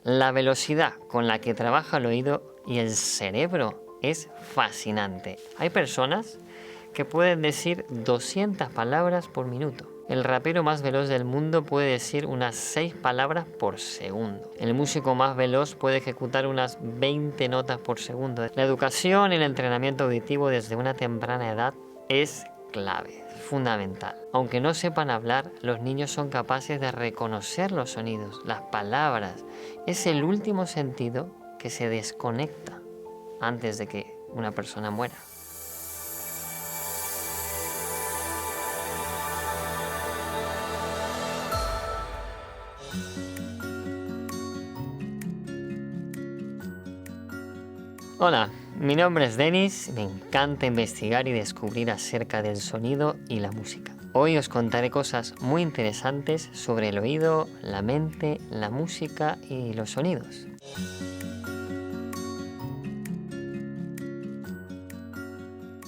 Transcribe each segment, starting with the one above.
La velocidad con la que trabaja el oído y el cerebro es fascinante. Hay personas que pueden decir 200 palabras por minuto. El rapero más veloz del mundo puede decir unas 6 palabras por segundo. El músico más veloz puede ejecutar unas 20 notas por segundo. La educación y el entrenamiento auditivo desde una temprana edad es clave, fundamental. Aunque no sepan hablar, los niños son capaces de reconocer los sonidos, las palabras. Es el último sentido que se desconecta antes de que una persona muera. Hola, mi nombre es Denis, me encanta investigar y descubrir acerca del sonido y la música. Hoy os contaré cosas muy interesantes sobre el oído, la mente, la música y los sonidos.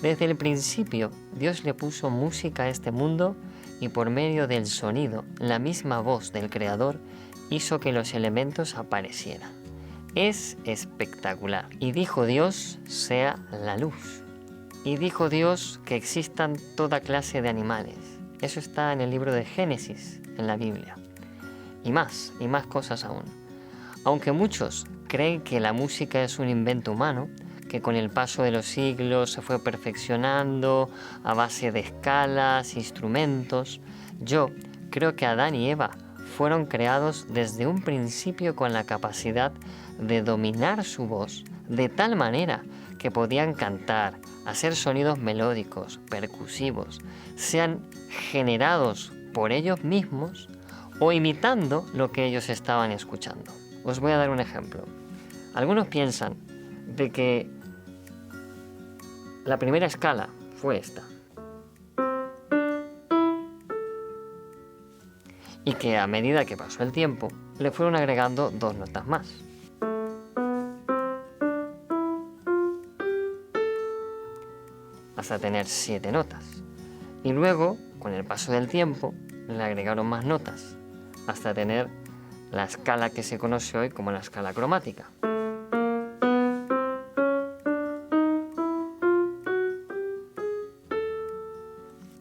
Desde el principio, Dios le puso música a este mundo y por medio del sonido, la misma voz del Creador hizo que los elementos aparecieran. Es espectacular. Y dijo Dios, sea la luz. Y dijo Dios que existan toda clase de animales. Eso está en el libro de Génesis, en la Biblia. Y más cosas aún. Aunque muchos creen que la música es un invento humano, que con el paso de los siglos se fue perfeccionando a base de escalas, instrumentos, yo creo que Adán y Eva fueron creados desde un principio con la capacidad de dominar su voz de tal manera que podían cantar, hacer sonidos melódicos, percusivos, sean generados por ellos mismos o imitando lo que ellos estaban escuchando. Os voy a dar un ejemplo. Algunos piensan de que la primera escala fue esta. Y que a medida que pasó el tiempo, le fueron agregando 2 notas más. Hasta tener 7 notas. Y luego, con el paso del tiempo, le agregaron más notas, hasta tener la escala que se conoce hoy como la escala cromática.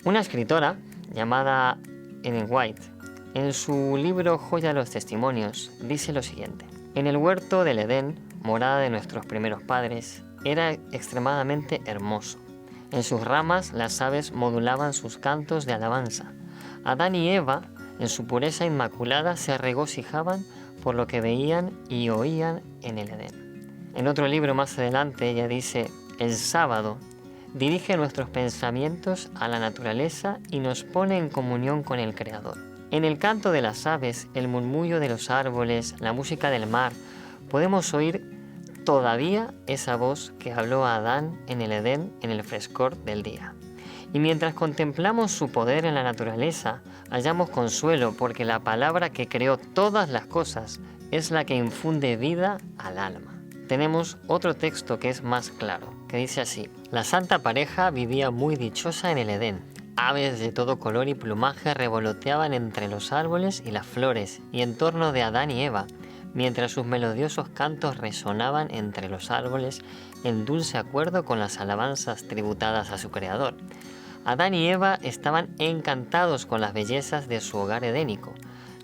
Una escritora llamada Ellen White, en su libro Joya de los Testimonios, dice lo siguiente: en el huerto del Edén, morada de nuestros primeros padres, era extremadamente hermoso. En sus ramas las aves modulaban sus cantos de alabanza. Adán y Eva, en su pureza inmaculada, se regocijaban por lo que veían y oían en el Edén. En otro libro más adelante ella dice: el sábado dirige nuestros pensamientos a la naturaleza y nos pone en comunión con el Creador. En el canto de las aves, el murmullo de los árboles, la música del mar, podemos oír todavía esa voz que habló a Adán en el Edén en el frescor del día. Y mientras contemplamos su poder en la naturaleza, hallamos consuelo porque la palabra que creó todas las cosas es la que infunde vida al alma. Tenemos otro texto que es más claro, que dice así: la santa pareja vivía muy dichosa en el Edén. Aves de todo color y plumaje revoloteaban entre los árboles y las flores y en torno de Adán y Eva, mientras sus melodiosos cantos resonaban entre los árboles en dulce acuerdo con las alabanzas tributadas a su Creador. Adán y Eva estaban encantados con las bellezas de su hogar edénico.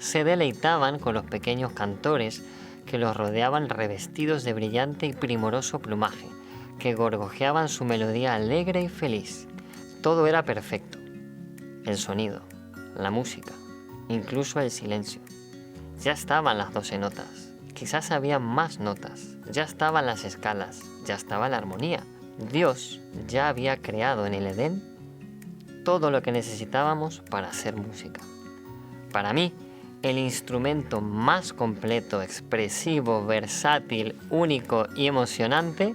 Se deleitaban con los pequeños cantores que los rodeaban revestidos de brillante y primoroso plumaje, que gorgojeaban su melodía alegre y feliz. Todo era perfecto. El sonido, la música, incluso el silencio. Ya estaban las 12 notas, quizás había más notas, ya estaban las escalas, ya estaba la armonía. Dios ya había creado en el Edén todo lo que necesitábamos para hacer música. Para mí, el instrumento más completo, expresivo, versátil, único y emocionante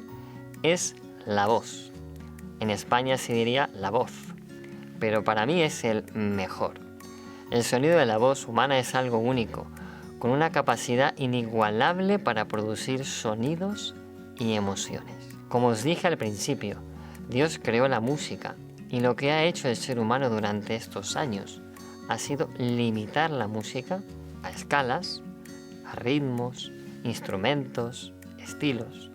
es la voz. En España se diría la voz, pero para mí es el mejor. El sonido de la voz humana es algo único, con una capacidad inigualable para producir sonidos y emociones. Como os dije al principio, Dios creó la música y lo que ha hecho el ser humano durante estos años ha sido limitar la música a escalas, a ritmos, instrumentos, estilos.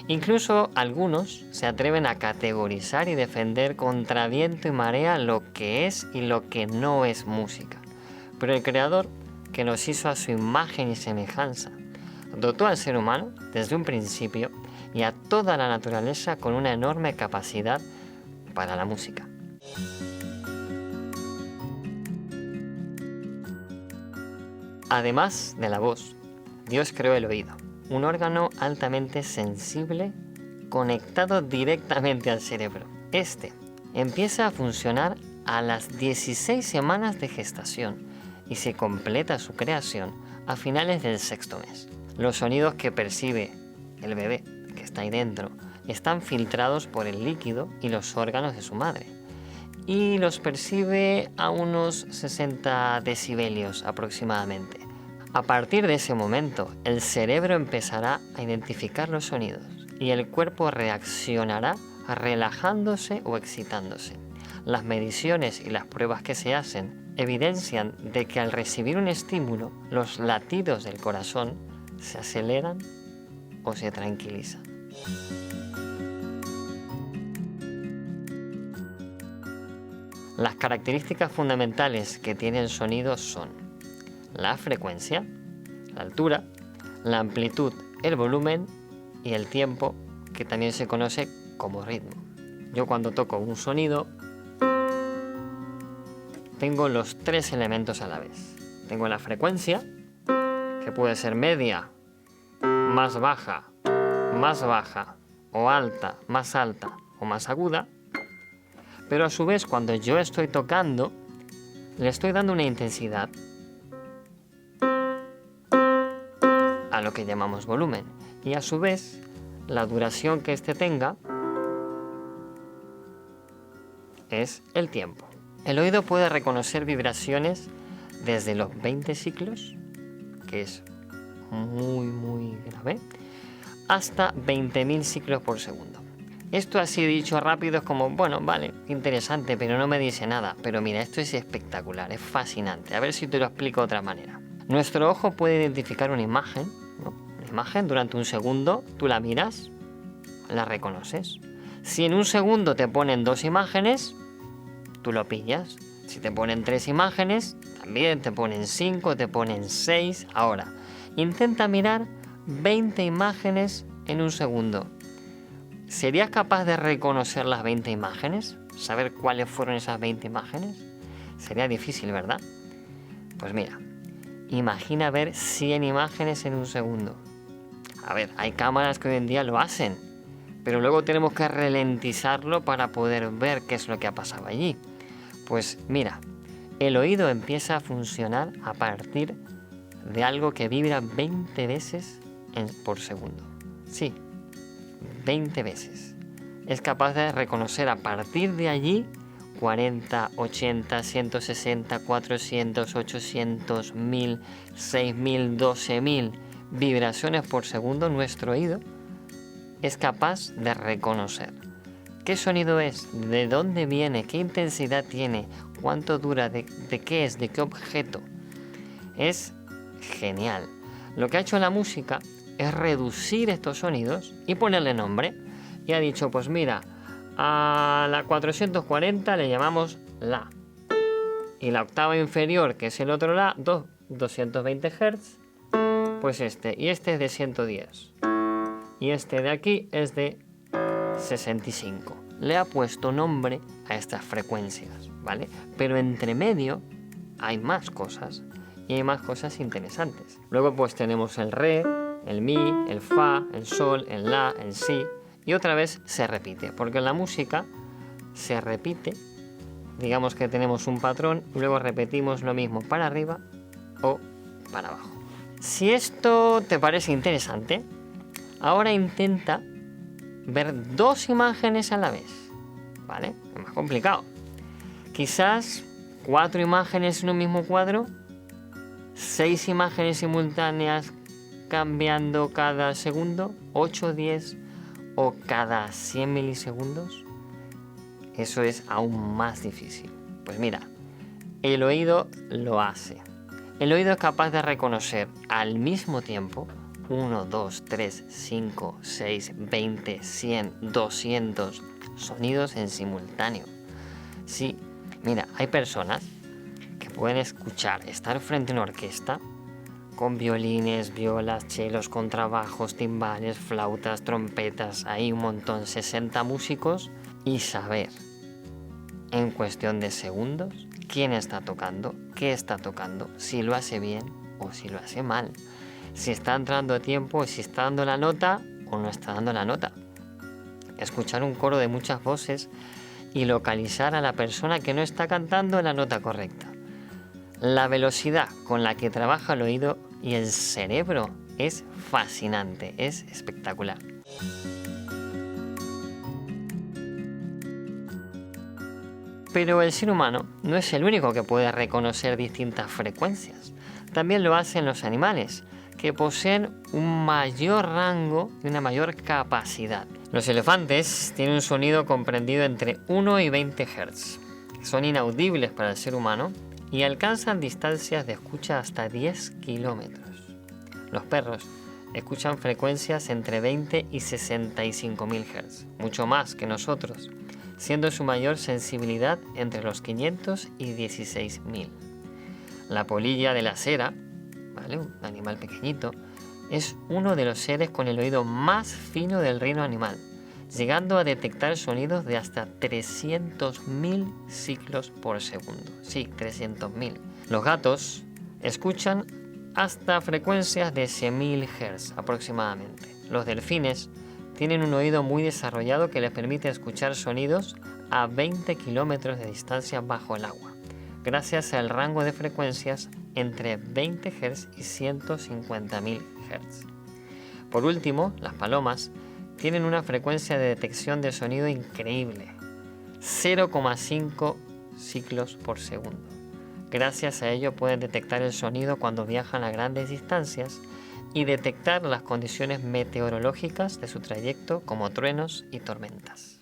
Incluso algunos se atreven a categorizar y defender contra viento y marea lo que es y lo que no es música. Pero el Creador, que nos hizo a su imagen y semejanza, dotó al ser humano desde un principio y a toda la naturaleza con una enorme capacidad para la música. Además de la voz, Dios creó el oído, un órgano altamente sensible conectado directamente al cerebro. Este empieza a funcionar a las 16 semanas de gestación y se completa su creación a finales del 6º mes. Los sonidos que percibe el bebé que está ahí dentro están filtrados por el líquido y los órganos de su madre, y los percibe a unos 60 decibelios aproximadamente. A partir de ese momento, el cerebro empezará a identificar los sonidos y el cuerpo reaccionará relajándose o excitándose. Las mediciones y las pruebas que se hacen evidencian de que al recibir un estímulo, los latidos del corazón se aceleran o se tranquilizan. Las características fundamentales que tiene el sonido son la frecuencia, la altura, la amplitud, el volumen y el tiempo, que también se conoce como ritmo. Yo cuando toco un sonido tengo los 3 elementos a la vez. Tengo la frecuencia, que puede ser media, más baja, o alta, más alta o más aguda, pero a su vez cuando yo estoy tocando le estoy dando una intensidad a lo que llamamos volumen, y a su vez la duración que éste tenga es el tiempo. El oído puede reconocer vibraciones desde los 20 ciclos, que es muy grave, hasta 20.000 ciclos por segundo. Esto así dicho rápido es como, bueno, vale, interesante, pero no me dice nada. Pero mira, esto es espectacular, es fascinante. A ver si te lo explico de otra manera. Nuestro ojo puede identificar una imagen, ¿no? Una imagen durante un segundo, tú la miras, la reconoces. Si en un segundo te ponen 2 imágenes, tú lo pillas. Si te ponen 3 imágenes, también te ponen 5, te ponen 6. Ahora, intenta mirar 20 imágenes en un segundo. ¿Serías capaz de reconocer las 20 imágenes? ¿Saber cuáles fueron esas 20 imágenes? Sería difícil, ¿verdad? Pues mira, imagina ver 100 imágenes en un segundo. A ver, hay cámaras que hoy en día lo hacen, pero luego tenemos que ralentizarlo para poder ver qué es lo que ha pasado allí. Pues mira, el oído empieza a funcionar a partir de algo que vibra 20 veces por segundo. Sí, 20 veces. Es capaz de reconocer a partir de allí 40, 80, 160, 400, 800, 1000, 6000, 12000 vibraciones por segundo. Nuestro oído es capaz de reconocer qué sonido es, de dónde viene, qué intensidad tiene, cuánto dura, de qué es, de qué objeto. Es genial. Lo que ha hecho la música es reducir estos sonidos y ponerle nombre. Y ha dicho, pues mira, a la 440 le llamamos La. Y la octava inferior, que es el otro La, 220 Hz, pues este. Y este es de 110. Y este de aquí es de 65. Le ha puesto nombre a estas frecuencias, ¿vale? Pero entre medio hay más cosas. Y hay más cosas interesantes. Luego pues tenemos el Re, el Mi, el Fa, el Sol, el La, el Si. Y otra vez se repite, porque en la música se repite. Digamos que tenemos un patrón y luego repetimos lo mismo para arriba o para abajo. Si esto te parece interesante, ahora intenta ver 2 imágenes a la vez, ¿vale? Es más complicado. Quizás 4 imágenes en un mismo cuadro, 6 imágenes simultáneas cambiando cada segundo, 8, 10 o cada 100 milisegundos. Eso es aún más difícil. Pues mira, el oído lo hace. El oído es capaz de reconocer al mismo tiempo 1, 2, 3, 5, 6, 20, 100, 200 sonidos en simultáneo. Sí, mira, hay personas que pueden estar frente a una orquesta con violines, violas, chelos, contrabajos, timbales, flautas, trompetas, hay un montón, 60 músicos, y saber en cuestión de segundos quién está tocando, qué está tocando, si lo hace bien o si lo hace mal, si está entrando a tiempo, si está dando la nota o no está dando la nota. Escuchar un coro de muchas voces y localizar a la persona que no está cantando la nota correcta. La velocidad con la que trabaja el oído y el cerebro es fascinante, es espectacular. Pero el ser humano no es el único que puede reconocer distintas frecuencias. También lo hacen los animales, que poseen un mayor rango y una mayor capacidad. Los elefantes tienen un sonido comprendido entre 1 y 20 Hz. Son inaudibles para el ser humano y alcanzan distancias de escucha hasta 10 kilómetros. Los perros escuchan frecuencias entre 20 y 65.000 Hz, mucho más que nosotros, siendo su mayor sensibilidad entre los 500 y 16.000. La polilla de la cera, ¿vale?, un animal pequeñito, es uno de los seres con el oído más fino del reino animal, llegando a detectar sonidos de hasta 300.000 ciclos por segundo. Sí, 300.000. Los gatos escuchan hasta frecuencias de 100.000 Hz aproximadamente. Los delfines tienen un oído muy desarrollado que les permite escuchar sonidos a 20 kilómetros de distancia bajo el agua, gracias al rango de frecuencias entre 20 Hz y 150.000 Hz. Por último, las palomas tienen una frecuencia de detección de sonido increíble, 0,5 ciclos por segundo. Gracias a ello pueden detectar el sonido cuando viajan a grandes distancias y detectar las condiciones meteorológicas de su trayecto, como truenos y tormentas.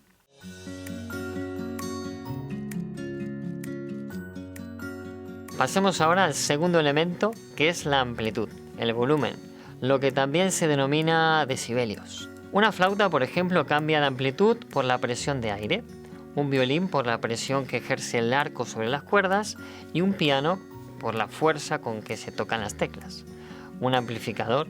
Pasemos ahora al segundo elemento, que es la amplitud, el volumen, lo que también se denomina decibelios. Una flauta, por ejemplo, cambia de amplitud por la presión de aire, un violín por la presión que ejerce el arco sobre las cuerdas y un piano por la fuerza con que se tocan las teclas. Un amplificador,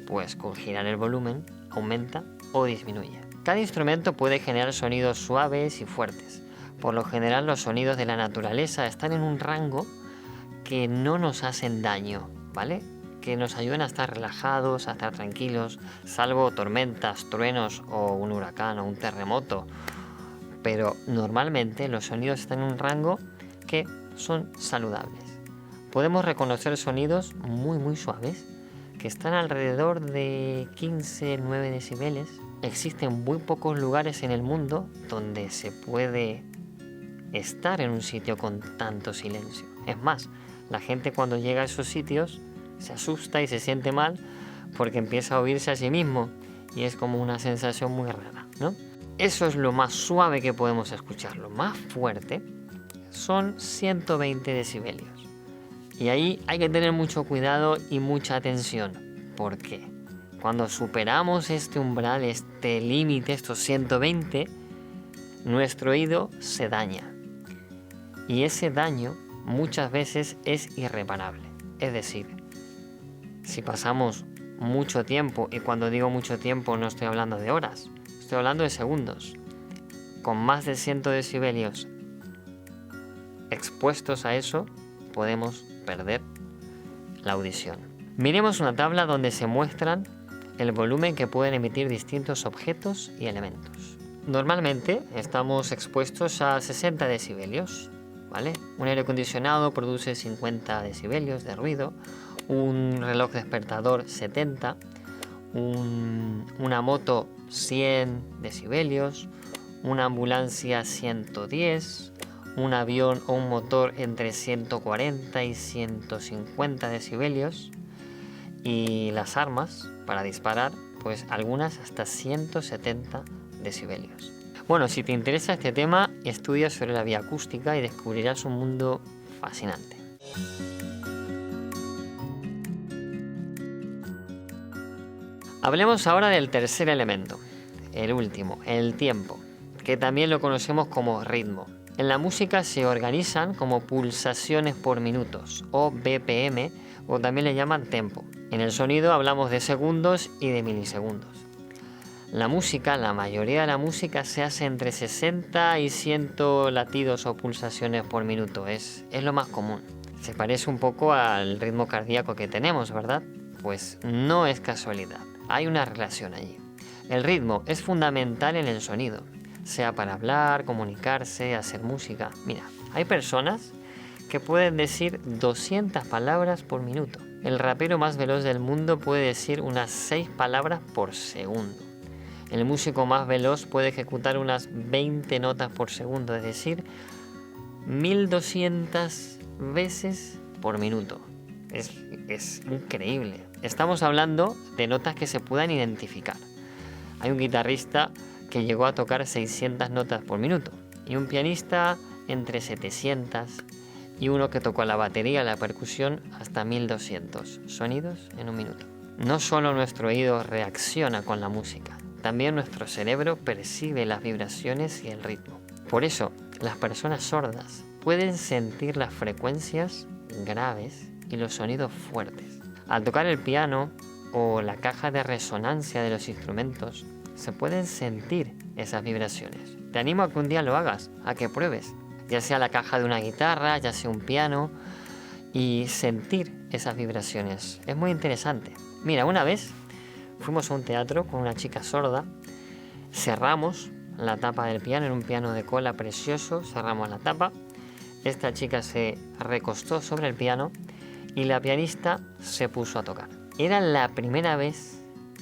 pues con girar el volumen, aumenta o disminuye. Cada instrumento puede generar sonidos suaves y fuertes. Por lo general, los sonidos de la naturaleza están en un rango que no nos hacen daño, ¿vale?, que nos ayuden a estar relajados, a estar tranquilos, salvo tormentas, truenos o un huracán o un terremoto. Pero normalmente los sonidos están en un rango que son saludables. Podemos reconocer sonidos muy suaves que están alrededor de 15-9 decibeles. Existen muy pocos lugares en el mundo donde se puede estar en un sitio con tanto silencio. Es más, la gente cuando llega a esos sitios se asusta y se siente mal porque empieza a oírse a sí mismo y es como una sensación muy rara, ¿no? Eso es lo más suave que podemos escuchar. Lo más fuerte son 120 decibelios. Y ahí hay que tener mucho cuidado y mucha atención. ¿Por qué? Cuando superamos este umbral, este límite, estos 120, nuestro oído se daña. Y ese daño muchas veces es irreparable. Es decir, si pasamos mucho tiempo, y cuando digo mucho tiempo no estoy hablando de horas, estoy hablando de segundos, con más de 100 decibelios expuestos a eso, podemos perder la audición. Miremos una tabla donde se muestran el volumen que pueden emitir distintos objetos y elementos. Normalmente estamos expuestos a 60 decibelios, ¿vale? Un aire acondicionado produce 50 decibelios de ruido, un reloj despertador 70, una moto 100 decibelios, una ambulancia 110, un avión o un motor entre 140 y 150 decibelios y las armas para disparar, pues algunas hasta 170 decibelios. Bueno, si te interesa este tema, estudia sobre la vía acústica y descubrirás un mundo fascinante. Hablemos ahora del tercer elemento, el último, el tiempo, que también lo conocemos como ritmo. En la música se organizan como pulsaciones por minutos, o BPM, o también le llaman tempo. En el sonido hablamos de segundos y de milisegundos. La música, la mayoría de la música se hace entre 60 y 100 latidos o pulsaciones por minuto, es lo más común. Se parece un poco al ritmo cardíaco que tenemos, ¿verdad? Pues no es casualidad, hay una relación allí. El ritmo es fundamental en el sonido, sea para hablar, comunicarse, hacer música. Mira, hay personas que pueden decir 200 palabras por minuto. El rapero más veloz del mundo puede decir unas 6 palabras por segundo. El músico más veloz puede ejecutar unas 20 notas por segundo, es decir, 1200 veces por minuto. Es increíble. Estamos hablando de notas que se puedan identificar. Hay un guitarrista que llegó a tocar 600 notas por minuto y un pianista entre 700 y uno que tocó la batería, la percusión, hasta 1200 sonidos en un minuto. No solo nuestro oído reacciona con la música, también nuestro cerebro percibe las vibraciones y el ritmo. Por eso, las personas sordas pueden sentir las frecuencias graves y los sonidos fuertes. Al tocar el piano o la caja de resonancia de los instrumentos, se pueden sentir esas vibraciones. Te animo a que un día lo hagas, a que pruebes, ya sea la caja de una guitarra, ya sea un piano, y sentir esas vibraciones. Es muy interesante. Mira, una vez fuimos a un teatro con una chica sorda, cerramos la tapa del piano, en un piano de cola precioso, cerramos la tapa, esta chica se recostó sobre el piano y la pianista se puso a tocar. Era la primera vez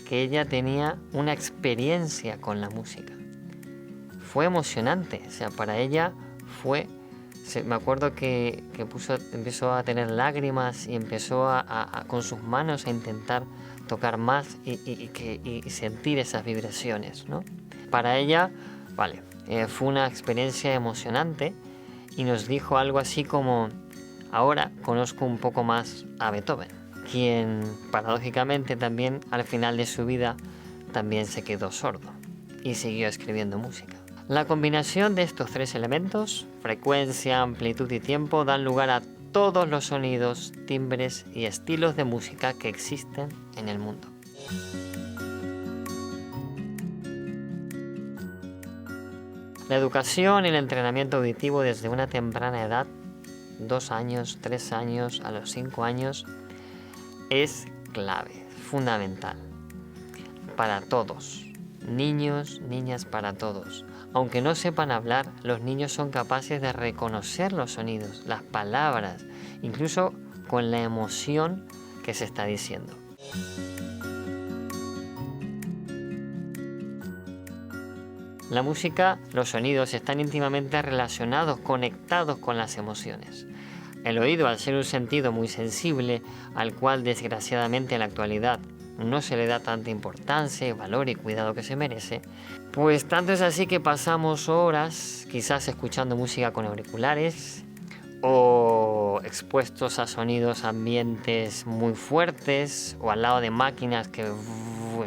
que ella tenía una experiencia con la música. Fue emocionante, o sea, para ella fue... Me acuerdo que empezó a tener lágrimas y empezó con sus manos a intentar tocar más y sentir esas vibraciones, ¿no? Para ella, fue una experiencia emocionante y nos dijo algo así como: ahora conozco un poco más a Beethoven, quien paradójicamente también al final de su vida también se quedó sordo y siguió escribiendo música. La combinación de estos tres elementos, frecuencia, amplitud y tiempo, dan lugar a todos los sonidos, timbres y estilos de música que existen en el mundo. La educación y el entrenamiento auditivo desde una temprana edad, 2 años, 3 años, a los 5 años, es clave, fundamental, para todos, niños, niñas, para todos. Aunque no sepan hablar, los niños son capaces de reconocer los sonidos, las palabras, incluso con la emoción que se está diciendo. La música, los sonidos están íntimamente relacionados, conectados con las emociones. El oído, al ser un sentido muy sensible, al cual desgraciadamente en la actualidad no se le da tanta importancia, valor y cuidado que se merece, pues tanto es así que pasamos horas quizás escuchando música con auriculares o expuestos a sonidos ambientes muy fuertes o al lado de máquinas que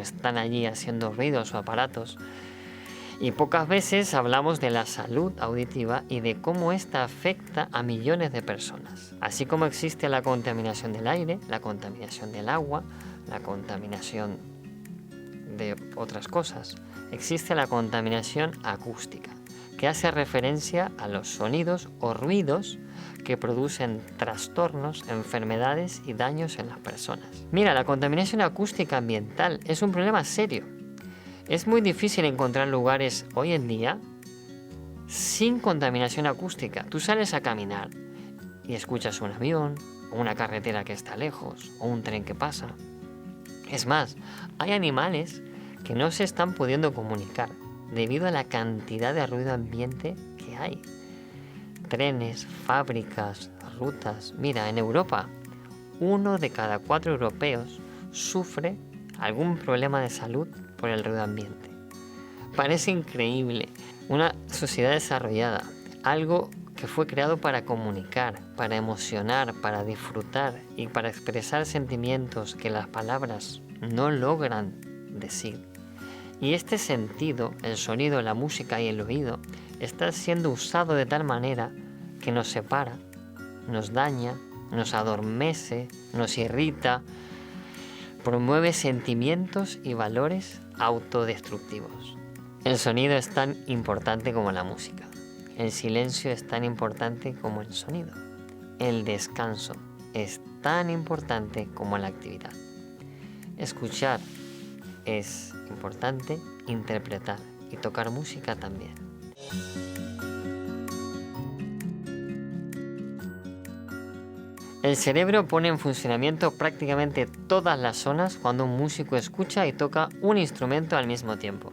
están allí haciendo ruidos o aparatos. Y pocas veces hablamos de la salud auditiva y de cómo esta afecta a millones de personas. Así como existe la contaminación del aire, la contaminación del agua, la contaminación de otras cosas, existe la contaminación acústica, que hace referencia a los sonidos o ruidos que producen trastornos, enfermedades y daños en las personas. Mira, la contaminación acústica ambiental es un problema serio. Es muy difícil encontrar lugares hoy en día sin contaminación acústica. Tú sales a caminar y escuchas un avión, o una carretera que está lejos, o un tren que pasa. Es más, hay animales que no se están pudiendo comunicar debido a la cantidad de ruido ambiente que hay. Trenes, fábricas, rutas. Mira, en Europa, 1 de cada 4 europeos sufre algún problema de salud por el ruido ambiente. Parece increíble. Una sociedad desarrollada, algo que fue creado para comunicar, para emocionar, para disfrutar y para expresar sentimientos que las palabras no logran de Sid. Y este sentido, el sonido, la música y el oído, está siendo usado de tal manera que nos separa, nos daña, nos adormece, nos irrita, promueve sentimientos y valores autodestructivos. El sonido es tan importante como la música. El silencio es tan importante como el sonido. El descanso es tan importante como la actividad. Escuchar es importante, interpretar y tocar música también. El cerebro pone en funcionamiento prácticamente todas las zonas cuando un músico escucha y toca un instrumento al mismo tiempo.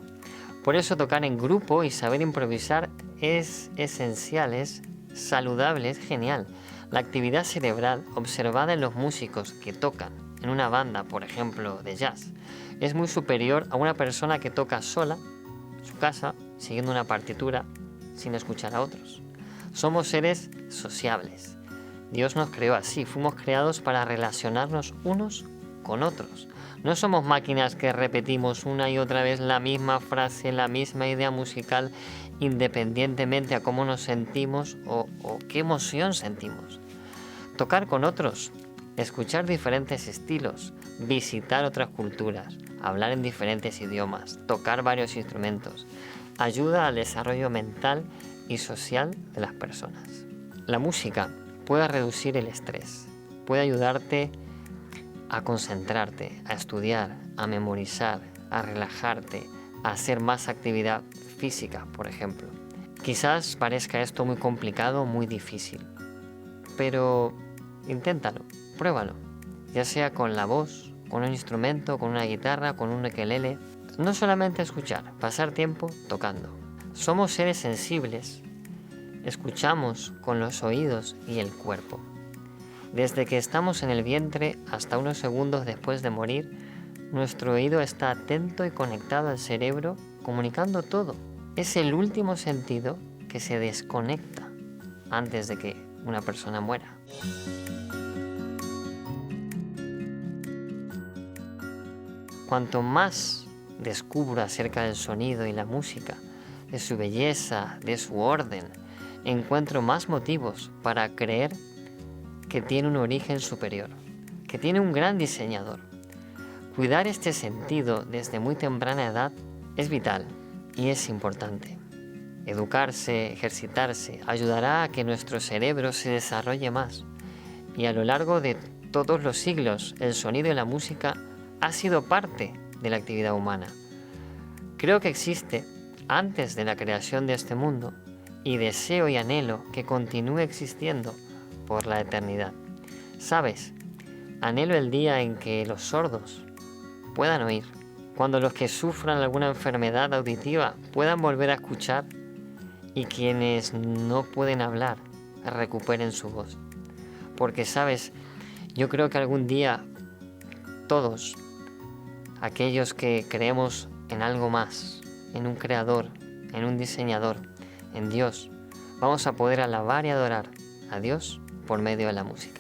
Por eso tocar en grupo y saber improvisar es esencial, es saludable, es genial. La actividad cerebral observada en los músicos que tocan en una banda, por ejemplo, de jazz, es muy superior a una persona que toca sola en su casa, siguiendo una partitura, sin escuchar a otros. Somos seres sociables. Dios nos creó así, fuimos creados para relacionarnos unos con otros. No somos máquinas que repetimos una y otra vez la misma frase, la misma idea musical, independientemente a cómo nos sentimos o qué emoción sentimos. Tocar con otros, escuchar diferentes estilos, visitar otras culturas, hablar en diferentes idiomas, tocar varios instrumentos, ayuda al desarrollo mental y social de las personas. La música puede reducir el estrés, puede ayudarte a concentrarte, a estudiar, a memorizar, a relajarte, a hacer más actividad física, por ejemplo. Quizás parezca esto muy complicado, muy difícil, pero inténtalo, pruébalo, ya sea con la voz, con un instrumento, con una guitarra, con un ukelele. No solamente escuchar, pasar tiempo tocando. Somos seres sensibles, escuchamos con los oídos y el cuerpo. Desde que estamos en el vientre hasta unos segundos después de morir, nuestro oído está atento y conectado al cerebro, comunicando todo. Es el último sentido que se desconecta antes de que una persona muera. Cuanto más descubro acerca del sonido y la música, de su belleza, de su orden, encuentro más motivos para creer que tiene un origen superior, que tiene un gran diseñador. Cuidar este sentido desde muy temprana edad es vital y es importante. Educarse, ejercitarse, ayudará a que nuestro cerebro se desarrolle más. Y a lo largo de todos los siglos, el sonido y la música ha sido parte de la actividad humana. Creo que existe antes de la creación de este mundo y deseo y anhelo que continúe existiendo por la eternidad. ¿Sabes? Anhelo el día en que los sordos puedan oír, cuando los que sufran alguna enfermedad auditiva puedan volver a escuchar y quienes no pueden hablar recuperen su voz. Porque, ¿sabes? Yo creo que algún día todos, aquellos que creemos en algo más, en un creador, en un diseñador, en Dios, vamos a poder alabar y adorar a Dios por medio de la música.